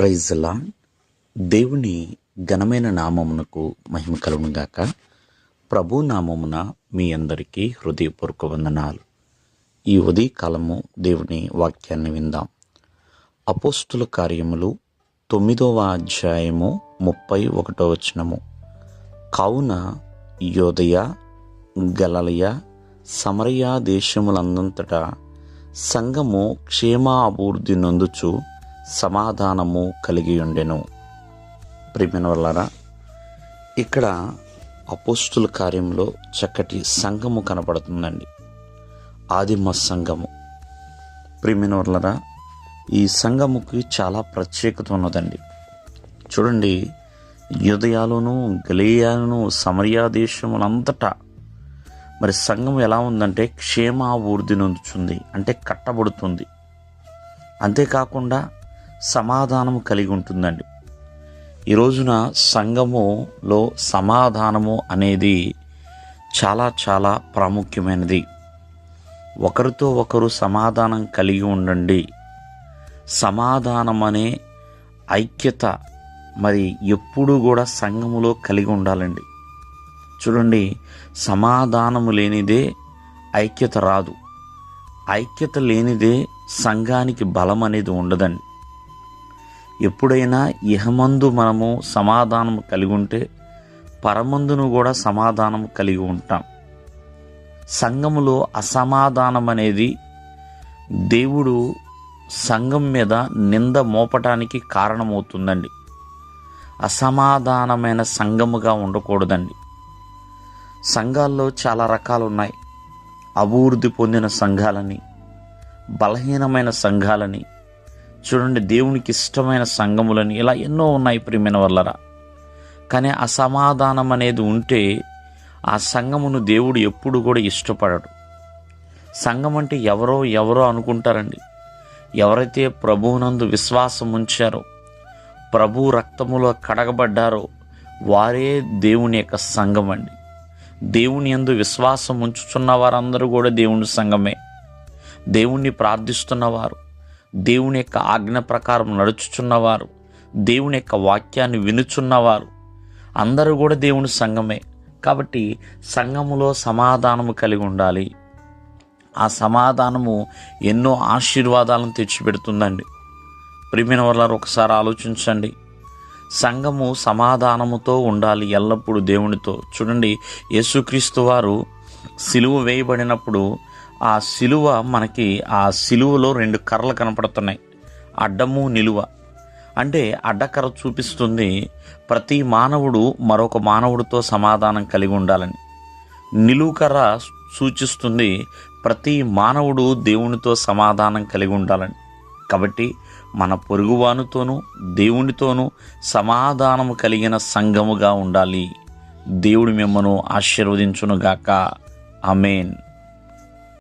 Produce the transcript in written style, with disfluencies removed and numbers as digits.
Praise lord. దేవుని ఘనమైన నామమునకు మహిమ కలుగునుగాక. ప్రభు నామమున మీ అందరికీ హృదయపూర్వక వందనాలు. ఈ ఉదయకాలము దేవుని వాక్యాన్ని విందాం. అపోస్తుల కార్యములు 9వ అధ్యాయము 31వ వచనము. కావున యోదయ, గలిలయ, సమరయ దేశములందంతటా సంఘము క్షేమాభివృద్ధి నొందుచు సమాధానము కలిగి ఉండెను. ప్రియమైన వాళ్ళారా, ఇక్కడ అపోస్తుల కార్యంలో చక్కటి సంఘము కనపడుతుందండి. ఆదిమ సంఘము. ప్రియమైన వాళ్ళారా, ఈ సంఘముకి చాలా ప్రత్యేకత ఉన్నదండి. చూడండి, యూదయలోను, గలిలయలోను, సమరయ దేశములంతటా మరి సంఘం ఎలా ఉందంటే క్షేమాభివృద్ధి నొందుతుంది, అంటే కట్టబడుతుంది. అంతేకాకుండా సమాధానము కలిగి ఉంటుందండి. ఈ రోజున సంఘములో సమాధానము అనేది చాలా చాలా ప్రాముఖ్యమైనది. ఒకరితో ఒకరు సమాధానం కలిగి ఉండండి. సమాధానం అనే ఐక్యత మరి ఎప్పుడూ కూడా సంఘములో కలిగి ఉండాలండి. చూడండి, సమాధానము లేనిదే ఐక్యత రాదు. ఐక్యత లేనిదే సంఘానికి బలం అనేది ఉండదండి. ఎప్పుడైనా ఇహమందు మనము సమాధానం కలిగి ఉంటే పరమందును కూడా సమాధానం కలిగి ఉంటాం. సంఘములో అసమాధానం అనేది దేవుడు సంఘం మీద నింద మోపటానికి కారణమవుతుందండి. అసమాధానమైన సంఘముగా ఉండకూడదండి. సంఘాల్లో చాలా రకాలు ఉన్నాయి. అభివృద్ధి పొందిన సంఘాలని, బలహీనమైన సంఘాలని, చూడండి దేవునికి ఇష్టమైన సంఘములని, ఇలా ఎన్నో ఉన్నాయి ప్రియమైన వాళ్ళరా. కానీ అసమాధానం అనేది ఉంటే ఆ సంఘమును దేవుడు ఎప్పుడు కూడా ఇష్టపడడు. సంఘం అంటే ఎవరో అనుకుంటారండి. ఎవరైతే ప్రభువునందు విశ్వాసం ఉంచారో, ప్రభు రక్తములో కడగబడ్డారో వారే దేవుని యొక్క సంఘం అండి. దేవుని యందు విశ్వాసం ఉంచుచున్న వారందరూ కూడా దేవుని సంఘమే. దేవుణ్ణి ప్రార్థిస్తున్నవారు, దేవుని యొక్క ఆజ్ఞ ప్రకారం నడుచుచున్నవారు, దేవుని యొక్క వాక్యాన్ని వినుచున్నవారు అందరూ కూడా దేవుని సంఘమే. కాబట్టి సంఘములో సమాధానము కలిగి ఉండాలి. ఆ సమాధానము ఎన్నో ఆశీర్వాదాలను తెచ్చిపెడుతుందండి. ప్రియమైన వారు, ఒకసారి ఆలోచించండి. సంఘము సమాధానముతో ఉండాలి ఎల్లప్పుడూ దేవునితో. చూడండి, యేసుక్రీస్తు వారు సిలువ వేయబడినప్పుడు ఆ సిలువ మనకి, ఆ సిలువలో 2 కర్రలు కనపడుతున్నాయి, అడ్డము నిలువ. అంటే అడ్డకర్ర చూపిస్తుంది ప్రతి మానవుడు మరొక మానవుడితో సమాధానం కలిగి ఉండాలని. నిలువు కర్ర సూచిస్తుంది ప్రతి మానవుడు దేవునితో సమాధానం కలిగి ఉండాలని. కాబట్టి మన పొరుగువానితోనూ దేవునితోనూ సమాధానము కలిగిన సంఘముగా ఉండాలి. దేవుడు మిమ్మను ఆశీర్వదించునుగాక. ఆమేన్.